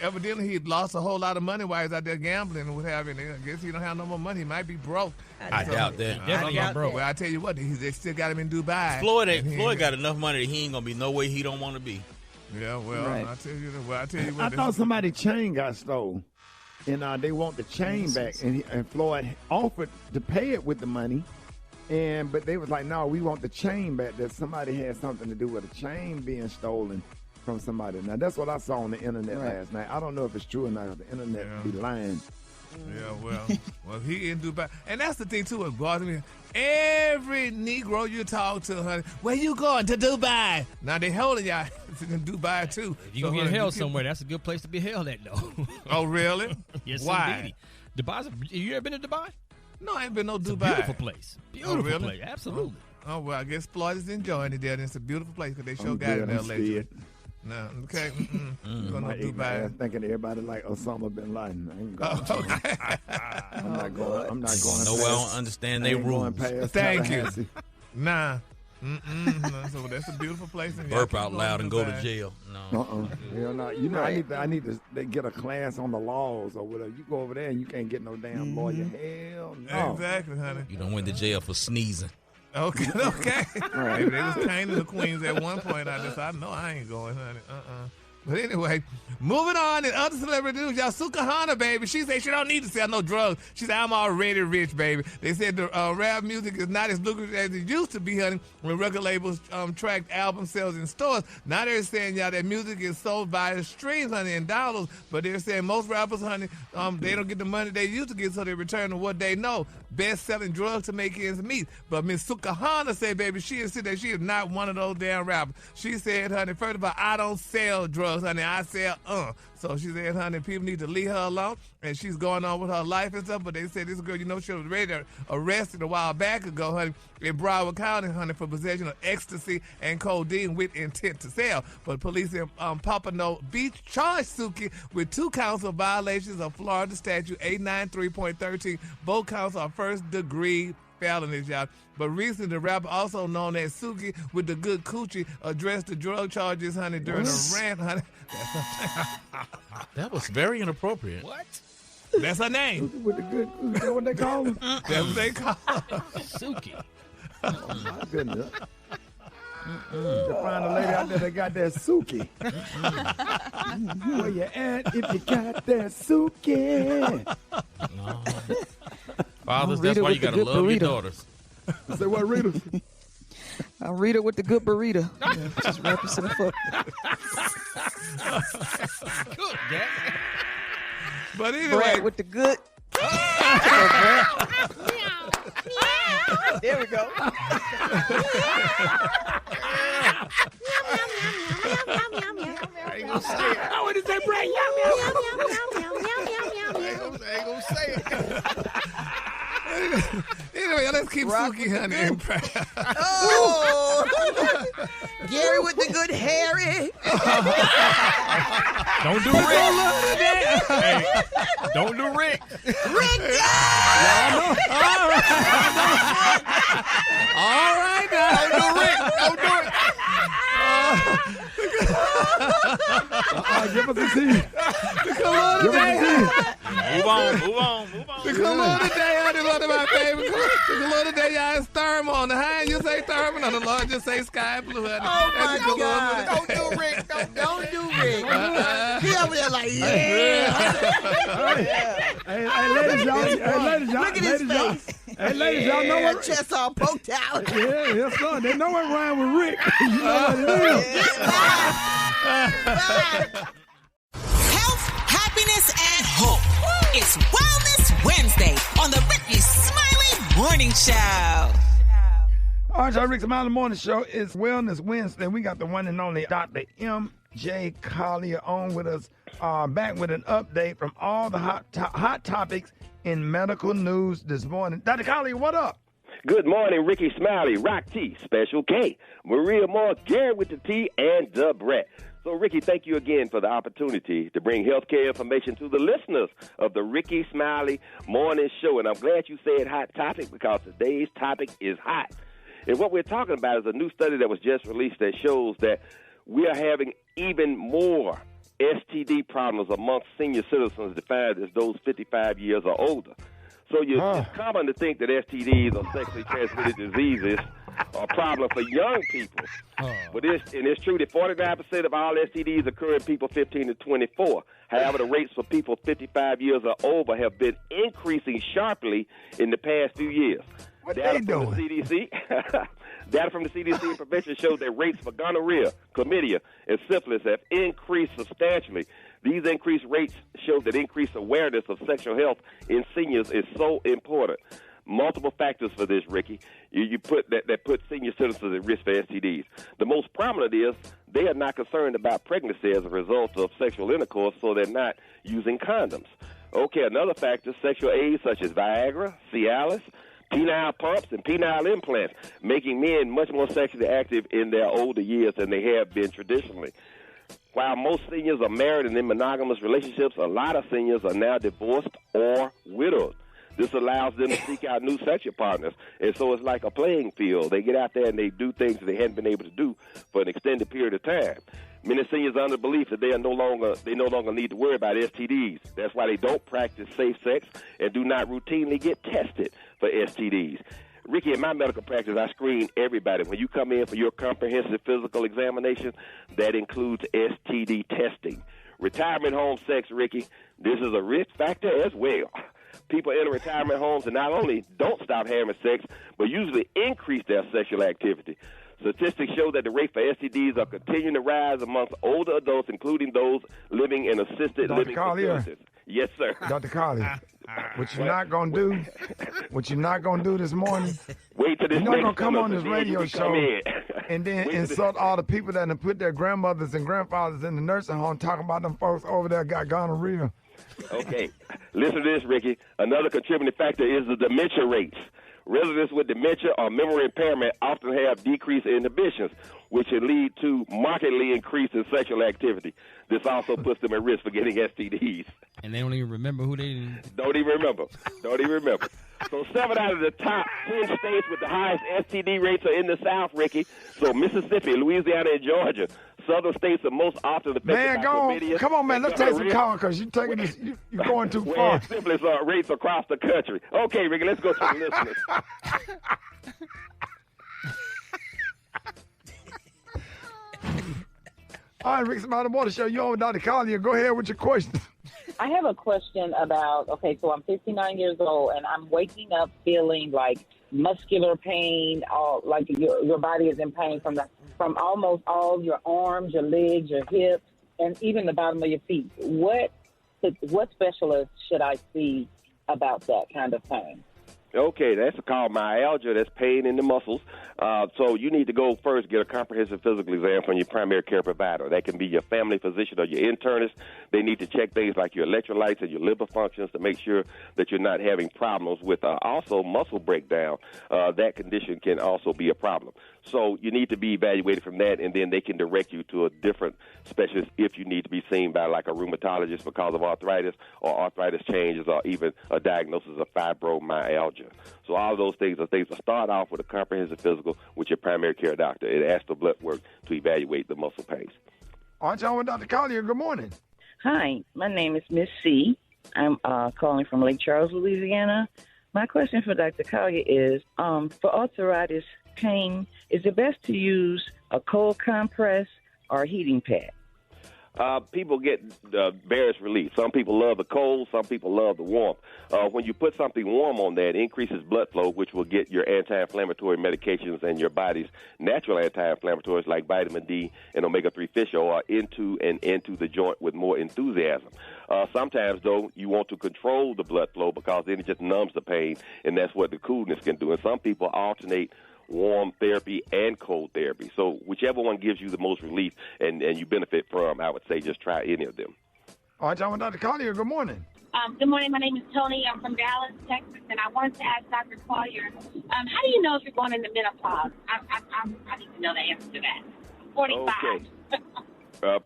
evidently he lost a whole lot of money while he's out there gambling and what have you. I guess he don't have no more money. He might be broke. I doubt that. Definitely not broke. Well, I tell you what, they still got him in Dubai. Floyd got enough money that he ain't gonna be no way he don't want to be. Yeah, well, right. I tell you what. I thought somebody's chain got stolen, and they want the chain back, and Floyd offered to pay it with the money, but they was like, no, we want the chain back. That somebody had something to do with a chain being stolen from somebody. Now, that's what I saw on the internet last night. I don't know if it's true or not. The internet be lying. Yeah, well, he in Dubai. And that's the thing, too, what bothers me. Every Negro you talk to, honey, where you going? To Dubai. Now, they holding y'all in Dubai, too. If you can get held somewhere, that's a good place to be held at, though. Oh, really? Yes, why? Indeed. You ever been to Dubai? No, I ain't been no Dubai. It's a beautiful place. Beautiful really? place, absolutely. Oh, well, I guess Floyd is enjoying it there, and it's a beautiful place because they got it there lately. No, okay. We're gonna Dubai. I'm thinking everybody like Osama bin Laden. I ain't going. Okay. I'm not going. I'm not going. No, I don't understand their rules. Thank you. Nah. So that's a beautiful place. Burp out loud and go to jail. No. Hell no. You know, I need to get a class on the laws or whatever. You go over there and you can't get no damn lawyer. Hell no. Exactly, honey. You don't went to jail for sneezing. Okay. Right. They was kind of the Queens at one point. I know I ain't going, honey. But anyway, moving on in other celebrity news, y'all, Sukihana, baby, she said she don't need to sell no drugs. She said, I'm already rich, baby. They said the rap music is not as lucrative as it used to be, honey, when record labels tracked album sales in stores. Now they're saying, y'all, that music is sold by streams, honey, and downloads. But they're saying most rappers, honey, they don't get the money they used to get, so they return to what they know, best-selling drugs to make ends meet. But Miss Sukihana said, baby, she is not one of those damn rappers. She said, honey, first of all, I don't sell drugs, honey, I sell So she said, honey, people need to leave her alone, and she's going on with her life and stuff. But they said this girl, she was arrested a while back ago, honey, in Broward County, honey, for possession of ecstasy and codeine with intent to sell. But police in Pompano Beach charged Suki with 2 counts of violations of Florida Statute 893.13. Both counts are first-degree felonies, y'all. But recently, the rapper, also known as Suki with the good coochie, addressed the drug charges, honey, during a rant, honey. That was very inappropriate. What? That's her name. Suki with the good coochie. That's what they call him? That's what they call her. Suki. Oh, my goodness. To find a lady out there that got that Suki. Where you at if you got that Suki? Fathers, that's why you got to love your daughters. Say what, Rita? I'll read it with the good burrito. Just represent for. Good, Jack. But anyway. Brad with the good. There we go. I ain't gonna say it. I want to say Brad. I ain't gonna say it. Anyway, let's keep Sukihana in prayer. Oh, Gary with the good Harry. Don't do Rick. Hey, don't do Rick. Rick, All right, now. Don't do Rick. Don't do it. Give us a seat. Come on today. Move on. Come on today, honey, one of my favorite. Come on today, y'all. It's thermal. On the high, you say thermal. On the low, just say sky blue, honey. Oh, my God. Don't do Rick. Don't do Rick. He over there like, yeah. Hey, ladies, y'all. Look at his face. Hey, ladies, y'all know what? Chest all poked out. Yeah, yes, sir. They know what rhyme with Rick. You know what it is. Health, happiness, and hope. It's Wellness Wednesday on the Rickey Smiley Morning Show. All right, y'all, Rickey Smiley Morning Show. It's Wellness Wednesday. We got the one and only Dr. M.J. Collier on with us, back with an update from all the hot topics in medical news this morning. Dr. Collier, what up? Good morning, Rickey Smiley, Rock T, Special K, Maria Moore, Gary with the T, and the Brett. So, Rickey, thank you again for the opportunity to bring healthcare information to the listeners of the Rickey Smiley Morning Show. And I'm glad you said hot topic because today's topic is hot. And what we're talking about is a new study that was just released that shows that we are having even more STD problems amongst senior citizens defined as those 55 years or older. So it's common to think that STDs or sexually transmitted diseases are a problem for young people. But it's true that 49% of all STDs occur in people 15 to 24. However, the rates for people 55 years or over have been increasing sharply in the past few years. What they doing? Data from the CDC and prevention shows that rates for gonorrhea, chlamydia, and syphilis have increased substantially. These increased rates show that increased awareness of sexual health in seniors is so important. Multiple factors for this, Rickey. You put that put senior citizens at risk for STDs. The most prominent is they are not concerned about pregnancy as a result of sexual intercourse, so they're not using condoms. Okay, another factor, sexual aids such as Viagra, Cialis, penile pumps, and penile implants, making men much more sexually active in their older years than they have been traditionally. While most seniors are married and in monogamous relationships, a lot of seniors are now divorced or widowed. This allows them to seek out new sexual partners, and so it's like a playing field. They get out there and they do things that they hadn't been able to do for an extended period of time. Many seniors are under the belief that they no longer need to worry about STDs. That's why they don't practice safe sex and do not routinely get tested for STDs. Rickey, in my medical practice, I screen everybody. When you come in for your comprehensive physical examination, that includes STD testing. Retirement home sex, Rickey, this is a risk factor as well. People enter retirement homes and not only don't stop having sex, but usually increase their sexual activity. Statistics show that the rate for STDs are continuing to rise amongst older adults, including those living in assisted living facilities. Yes, sir. Dr. Collier, what you're not going to do this morning, wait till this you're not going to come on this radio show and then insult all the people that have put their grandmothers and grandfathers in the nursing home talking about them folks over there got gonorrhea. Okay. Listen to this, Rickey. Another contributing factor is the dementia rates. Residents with dementia or memory impairment often have decreased inhibitions, which can lead to markedly increased in sexual activity. This also puts them at risk for getting STDs. And they don't even remember who they Don't even remember. So 7 out of the top 10 states with the highest STD rates are in the South, Rickey. So Mississippi, Louisiana, and Georgia. Southern states are most often affected by chlamydia. Come on, man. Let's take some calls because you're going too far. Syphilis rates across the country. Okay, Rickey, let's go to the listeners. All right, Rickey Smiley Morning Show. You on with Dr. Collier. Go ahead with your question. I have a question about, so I'm 59 years old, and I'm waking up feeling like muscular pain, like your body is in pain from almost all your arms, your legs, your hips, and even the bottom of your feet. What specialist should I see about that kind of pain? Okay, that's called myalgia. That's pain in the muscles. So you need to go first get a comprehensive physical exam from your primary care provider. That can be your family physician or your internist. They need to check things like your electrolytes and your liver functions to make sure that you're not having problems with also muscle breakdown. That condition can also be a problem. So you need to be evaluated from that, and then they can direct you to a different specialist if you need to be seen by like a rheumatologist because of arthritis or arthritis changes or even a diagnosis of fibromyalgia. So all of those things are things to start off with a comprehensive physical with your primary care doctor. It asks the blood work to evaluate the muscle pains. All right, y'all with Dr. Collier. Good morning. Hi, my name is Miss C. I'm calling from Lake Charles, Louisiana. My question for Dr. Collier is, for arthritis pain, is it best to use a cold compress or a heating pad? People get various relief. Some people love the cold. Some people love the warmth. When you put something warm on that, it increases blood flow, which will get your anti-inflammatory medications and your body's natural anti-inflammatories like vitamin D and omega-3 fish oil into the joint with more enthusiasm. Sometimes, though, you want to control the blood flow because then it just numbs the pain, and that's what the coolness can do. And some people alternate warm therapy and cold therapy. So whichever one gives you the most relief and you benefit from, I would say just try any of them. All right, John, Dr. Collier, good morning. Good morning. My name is Tony. I'm from Dallas, Texas, and I wanted to ask Dr. Collier, how do you know if you're going into menopause? I need to know the answer to that. 45. Okay.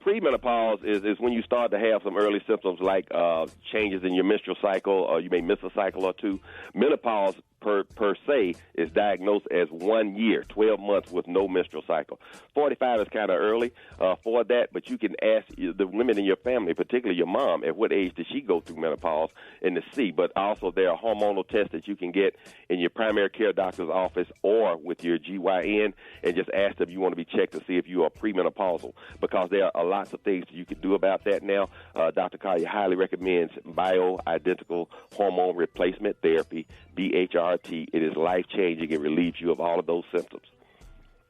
Premenopause is when you start to have some early symptoms like changes in your menstrual cycle, or you may miss a cycle or two. Menopause per se is diagnosed as 1 year, 12 months with no menstrual cycle. 45 is kind of early for that, but you can ask the women in your family, particularly your mom, at what age did she go through menopause, and to see. But also there are hormonal tests that you can get in your primary care doctor's office or with your GYN, and just ask them if you want to be checked to see if you are premenopausal, because there are lots of things you can do about that now. Dr. Collier highly recommends bioidentical hormone replacement therapy, BHRT. It is life-changing. It relieves you of all of those symptoms.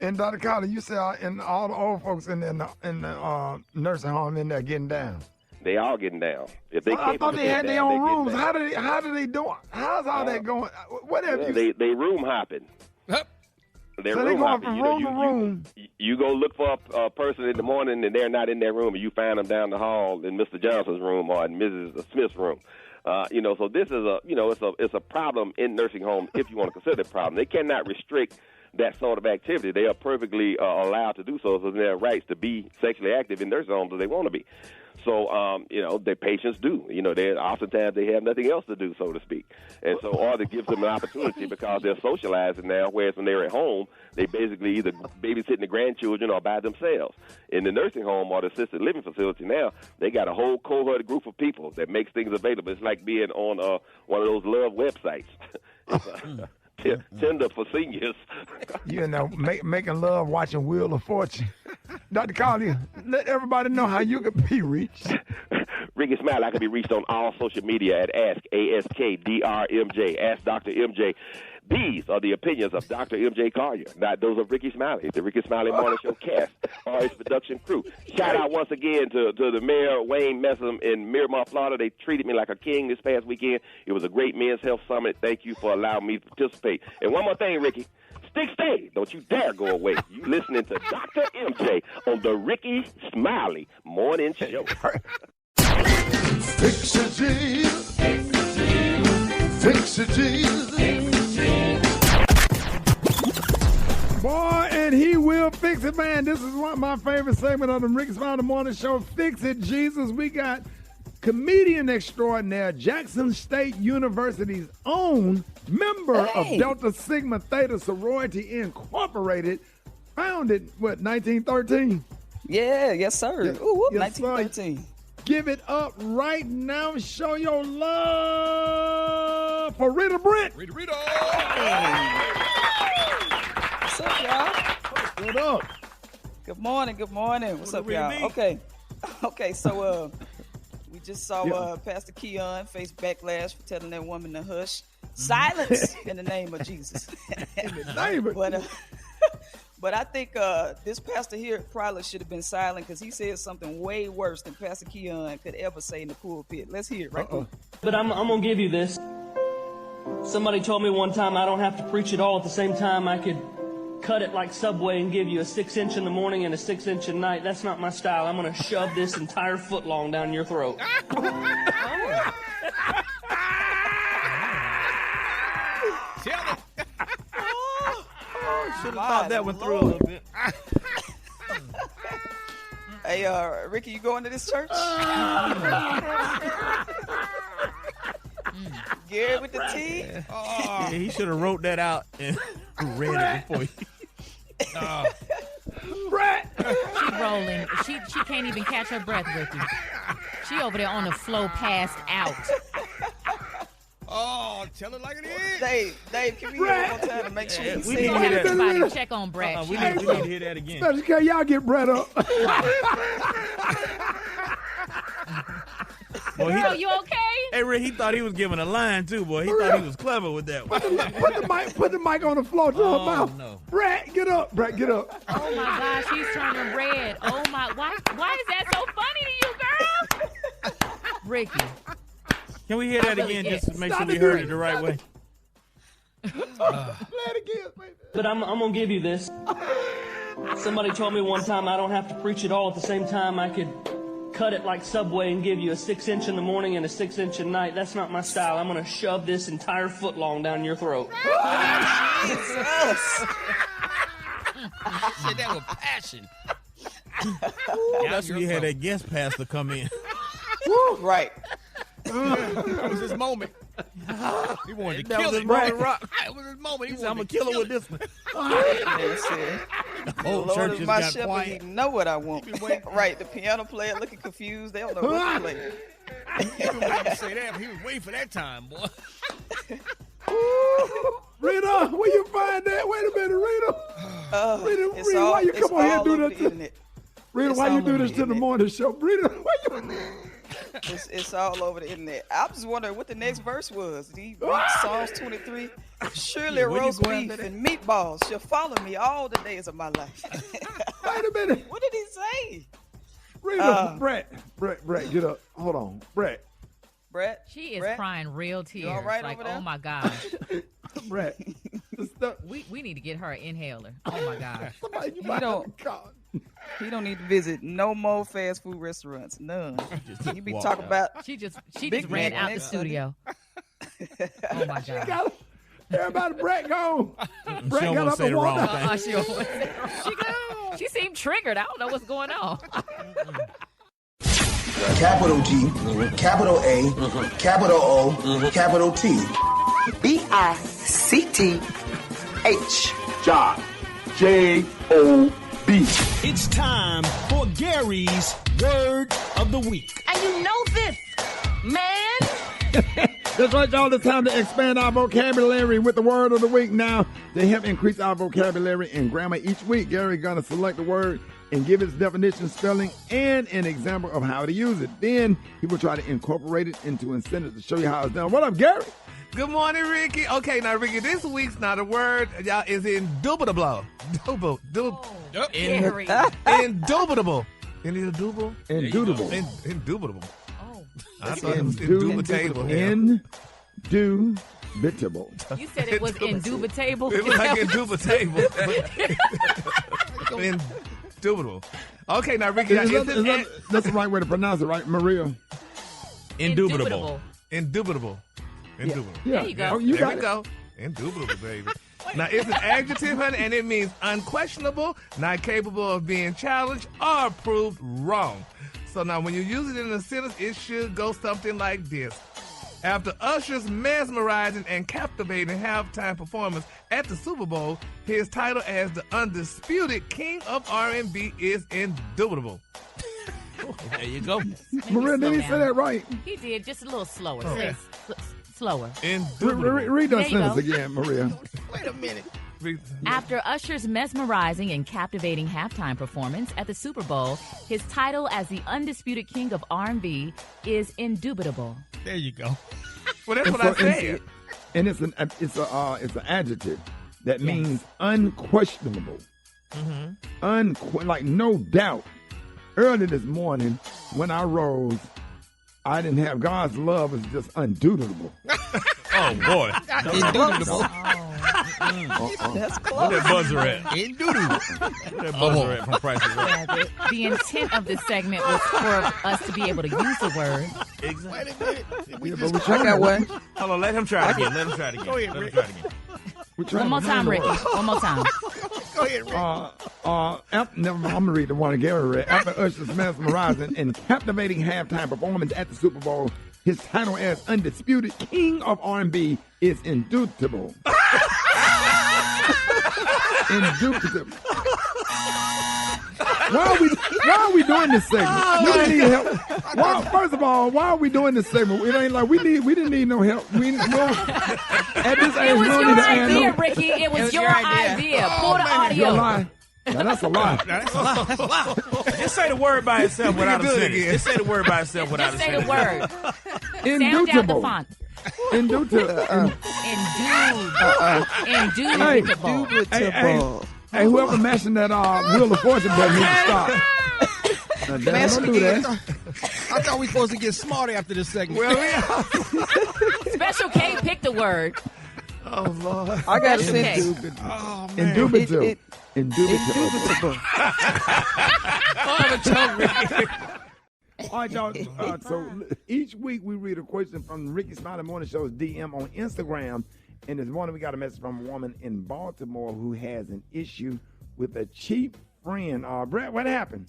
And Dr. Collier, you say and all the old folks in the nursing home in there getting down. They all getting down. If they I thought they had their own rooms. How do they do it? How's all that going? What have you? They room hopping. They're so they going from room to room. You go look for a person in the morning and they're not in their room, and you find them down the hall in Mr. Johnson's room or in Mrs. Smith's room. So this is it's a problem in nursing homes if you want to consider it a problem. They cannot restrict that sort of activity. They are perfectly allowed to do so they have rights to be sexually active in nursing homes if they want to be. So, their patients do. Oftentimes they have nothing else to do, so to speak. And so, or that gives them an opportunity because they're socializing now, whereas when they're at home, they basically either babysitting the grandchildren or by themselves. In the nursing home or the assisted living facility now, they got a whole cohort group of people that makes things available. It's like being on one of those love websites. Tinder for seniors. Making love, watching Wheel of Fortune. Dr. Collier, let everybody know how you can be reached. Rickey Smiley, I can be reached on all social media at AskDrMJ. Ask Dr. MJ. These are the opinions of Dr. M.J. Collier, not those of Rickey Smiley, the Rickey Smiley Morning Show cast, or his production crew. Shout out once again to the mayor, Wayne Messam, in Miramar, Florida. They treated me like a king this past weekend. It was a great men's health summit. Thank you for allowing me to participate. And one more thing, Ricky. Stay. Don't you dare go away. You listening to Dr. M.J. on the Rickey Smiley Morning Show. Fix it, Jesus. Fix it, Jesus. Boy, and he will fix it, man. This is one of my favorite segments of the Rickey Smiley Morning Show. Fix it, Jesus. We got comedian extraordinaire, Jackson State University's own member of Delta Sigma Theta Sorority Incorporated, founded, 1913? Yeah, yes, sir. Yes, Ooh, yes, 1913. Sir. Give it up right now. Show your love for Rita Britt. Rita. What's up, y'all? What up? Good morning. What's up, y'all? Okay, so we just saw Pastor Keon face backlash for telling that woman to hush. Silence in the name of Jesus. But I think this pastor here probably should have been silent because he said something way worse than Pastor Keon could ever say in the pulpit. Let's hear it right now. But I'm going to give you this. Somebody told me one time I don't have to preach it all at the same time. I could cut it like Subway and give you a 6-inch in the morning and a 6-inch at night. That's not my style. I'm going to shove this entire foot long down your throat. Should have thought that one through a little bit. Hey, Ricky, you going to this church? Gary with the T? Yeah, he should have wrote that out and read it before he... Brett! She rolling. She can't even catch her breath, Ricky. She over there on the floor, passed out. Oh, tell it like it is. Dave, can we hear it one more time to make sure we need to hear that. Somebody check on Brett. We need to hear that again. Special K, y'all get Brett up. Boy, Girl, you okay? Hey, Rick, he thought he was giving a line, too, boy. He thought he was clever with that one. Put the mic on the floor to her mouth. No. Brett, get up. Brett, get up. Oh, my gosh, she's turning red. Oh, my. Why is that so funny to you, girl? Ricky. Can we hear that again just to make sure we heard it the right way? Play it again, baby. But I'm going to give you this. Somebody told me one time I don't have to preach it all at the same time. I could cut it like Subway and give you a 6-inch in the morning and a 6-inch at night. That's not my style. I'm going to shove this entire foot long down your throat. Said that with passion. That's when you had that guest pastor come in. Woo, right. That was his moment. He wanted to kill him. It was his moment. He said, I'm going to kill him with this one. The Lord is my shepherd. He know what I want. Right, the piano player looking confused. They don't know what to play. He was waiting to say that, but he was waiting for that time, boy. Rita, where you find that? Wait a minute, Rita. Rita, why you come on here and do that to Rita, why you do this to the morning show? Rita, why you... It's all over the internet. I was wondering what the next verse was. Did he read Psalms 23? Surely roast beef and meatballs shall follow me all the days of my life. Wait a minute. What did he say? Rita, Brett, get up. Hold on. Brett. She is crying real tears. You all right like, over there? oh my gosh. Brett. We need to get her an inhaler. Oh my gosh. He don't need to visit no more fast food restaurants. None. He be talking about. She just ran out the studio. Oh my god. Everybody, Brett gone. Brett got up and walked. She seemed triggered. I don't know what's going on. Capital G, capital A, capital O, capital T. B-I-C-T-H. Job. J-O-B. It's time for Gary's Word of the Week. And you know this, man. That's right, y'all. It's time to expand our vocabulary with the word of the week. Now, to help increase our vocabulary and grammar each week, Gary's going to select the word and give its definition, spelling, and an example of how to use it. Then he will try to incorporate it into a sentence to show you how it's done. What up, Gary? Good morning, Ricky. Okay, now, Ricky, this week's not a word, y'all, is indubitable. Gary. Indubitable. Indubitable? Indubitable. Indubitable. Oh. I thought it was indubitable. Indubitable. You said it was indubitable. It was like indubitable. Indubitable. Okay, now, Ricky, that's the right way to pronounce it, right, Maria? Indubitable. Indubitable. Yeah. There you go. Oh, you there got we go. Indubitable, baby. Now, it's an adjective, honey, and it means unquestionable, not capable of being challenged, or proved wrong. So now, when you use it in a sentence, it should go something like this. After Usher's mesmerizing and captivating halftime performance at the Super Bowl, his title as the undisputed king of R&B is indubitable. There you go. Maria, did he say that right? He did, just a little slower. Say slower. Read that sentence again, Maria. Wait a minute. After Usher's mesmerizing and captivating halftime performance at the Super Bowl, his title as the undisputed king of R&B is indubitable. There you go. Well, that's what I said. And it's an adjective that means unquestionable. Like no doubt. Early this morning, when I rose, I didn't have God's love was just undubitable. Oh boy, indubitable. That's close. Where's that buzzer at? Indubitable. Where's that buzzer at from Price is Right? Yeah, the intent of this segment was for us to be able to use the word. Exactly. I got one. Hold on, let him try it again. Let him try it again. Go ahead, Rick. One more time, Ricky. One more time. Go ahead, Rick. Never mind, I'm going to read the one Gary read. After Usher's mesmerizing and captivating halftime performance at the Super Bowl, his title as undisputed king of R&B is indubitable. Indubitable. Why are we doing this segment? We didn't need help. First of all, why are we doing this segment? It ain't like we didn't need no help. At this age, it was your idea, Ricky. It was your idea. Pull the audio. Now that's a lot. That's a lot. That's a lot. Just say the word by itself without a sentence. Just say the word by itself without a sentence. Just say the word. Sound out the font. Indubitable. Indubitable. Hey, whoever mentioned that Wheel of Fortune button needs to stop. Now, Dan, don't do that. I thought we were supposed to get smarter after this segment. Well, Special K picked the word. Oh, Lord. I got to Okay. send Oh, man. Indubitable. Indubitable. All right, y'all. So each week we read a question from the Rickey Smiley Morning Show's DM on Instagram. And this morning we got a message from a woman in Baltimore who has an issue with a cheap friend. Brett, what happened?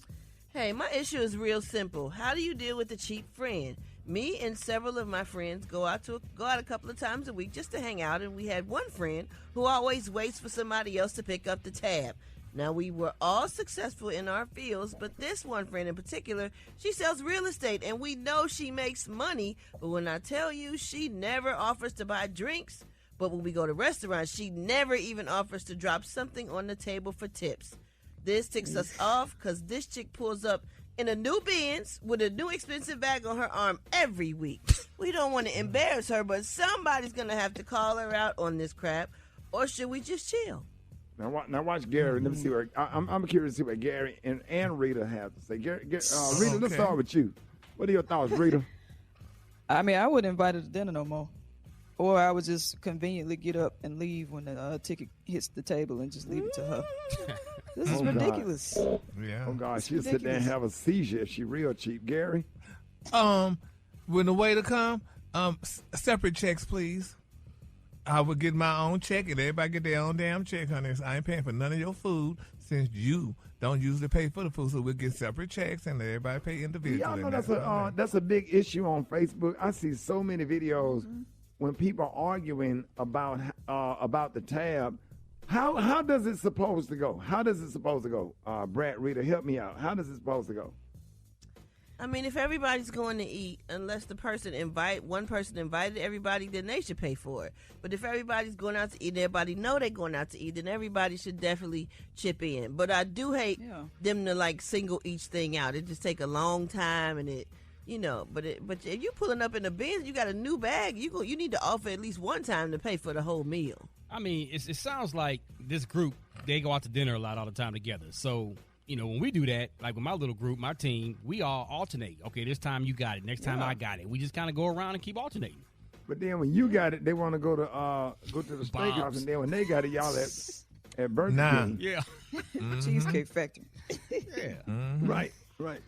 Hey, my issue is real simple. How do you deal with a cheap friend? Me and several of my friends go out a couple of times a week just to hang out, and we had one friend who always waits for somebody else to pick up the tab. Now, we were all successful in our fields, but this one friend in particular, she sells real estate, and we know she makes money, but when I tell you, she never offers to buy drinks, but when we go to restaurants, she never even offers to drop something on the table for tips. This ticks us off because this chick pulls up in a new Benz with a new expensive bag on her arm every week. We don't want to embarrass her, but somebody's going to have to call her out on this crap, or should we just chill? Now watch Gary. Let me see what I'm curious to see what Gary and Rita have to say. Rita, let's start with you. What are your thoughts, Rita? I mean, I wouldn't invite her to dinner no more. Or I would just conveniently get up and leave when the ticket hits the table and just leave it to her. This is ridiculous. God. Yeah. Oh, God. She'll sit there and have a seizure if she real cheap. Gary? When the waiter come, separate checks, please. I would get my own check, and everybody get their own damn check, honey. So I ain't paying for none of your food since you don't usually pay for the food. So we'll get separate checks, and everybody pay individually. Y'all know that's a big issue on Facebook. I see so many videos when people are arguing about the tab. How does it supposed to go? How does it supposed to go? Brad, Rita, help me out. How does it supposed to go? I mean, if everybody's going to eat, unless one person invited everybody, then they should pay for it. But if everybody's going out to eat, everybody know they're going out to eat, then everybody should definitely chip in. But I do hate them to like single each thing out. It just take a long time, and it, But if you pulling up in the Benz, you got a new bag. You need to offer at least one time to pay for the whole meal. I mean, it sounds like this group, they go out to dinner a lot all the time together. So, when we do that, like with my little group, my team, we all alternate. Okay, this time you got it. Next time I got it. We just kind of go around and keep alternating. But then when you got it, they want to go to the steakhouse, and then when they got it, y'all at Burger King. Yeah. Cheesecake Factory. Yeah. Mm-hmm. Right.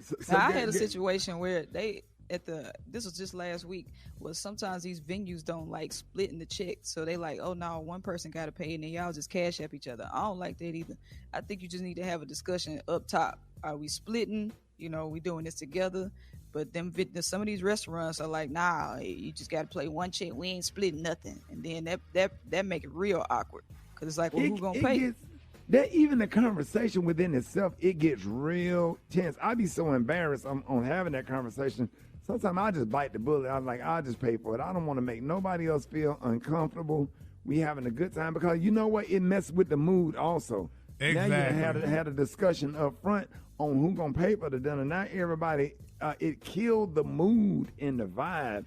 So I had a situation where this was just last week, was sometimes these venues don't like splitting the check. So they like, oh no, one person got to pay, and then y'all just cash up each other. I don't like that either. I think you just need to have a discussion up top. Are we splitting? We doing this together? But some of these restaurants are like, nah, you just got to play one check. We ain't splitting nothing. And then that make it real awkward, because it's like, well, who's gonna pay? That even the conversation within itself, it gets real tense. I'd be so embarrassed on having that conversation. Sometimes I just bite the bullet. I'm like, I'll just pay for it. I don't want to make nobody else feel uncomfortable. We having a good time, because you know what? It messes with the mood also. Exactly. Now you had a discussion up front on who's going to pay for the dinner. Now everybody, it killed the mood and the vibe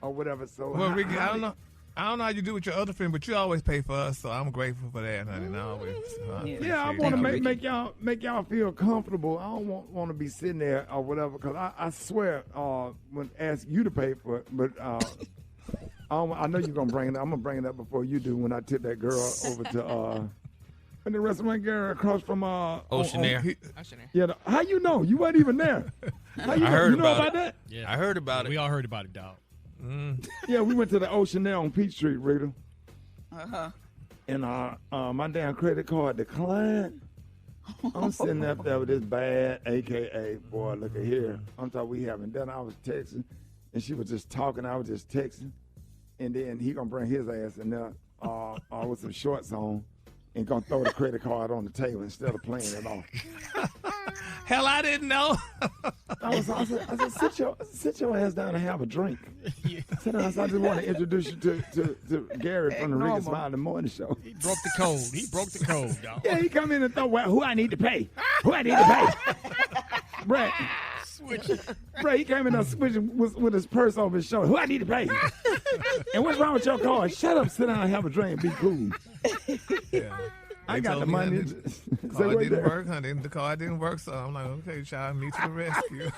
or whatever. So, well, Ricky, I don't know how you do with your other friend, but you always pay for us, so I'm grateful for that, honey. I want to make y'all feel comfortable. I don't want to be sitting there or whatever, because I swear, when ask you to pay for it, but I know you're gonna bring it up. I'm gonna bring it up before you do when I tip that girl over to in the restaurant, girl across from Oceanair. Yeah, how you know? You weren't even there. How you know about that? Yeah, I heard about it. We all heard about it, dog. Yeah, we went to the Oceanair on Peachtree, Rita. And my damn credit card declined. I'm sitting up there with this bad, AKA, boy, look at here. I'm talking we having dinner. I was texting, and she was just talking. I was just texting. And then he going to bring his ass in there with some shorts on and going to throw the credit card on the table instead of playing it off. Hell, I didn't know. I said, sit your ass down and have a drink. Sit down. I just want to introduce you to Gary from the Rickey Smiley Morning Show. He broke the code, dog. Yeah, he come in and throw, well, who I need to pay? Who I need to pay? Brett. Brett, he came in there switching with his purse over his shoulder. Who I need to pay? And what's wrong with your car? Shut up, sit down and have a drink, be cool. Yeah. I got the money. The car didn't work, honey. The car didn't work, so I'm like, okay, child, me to the rescue.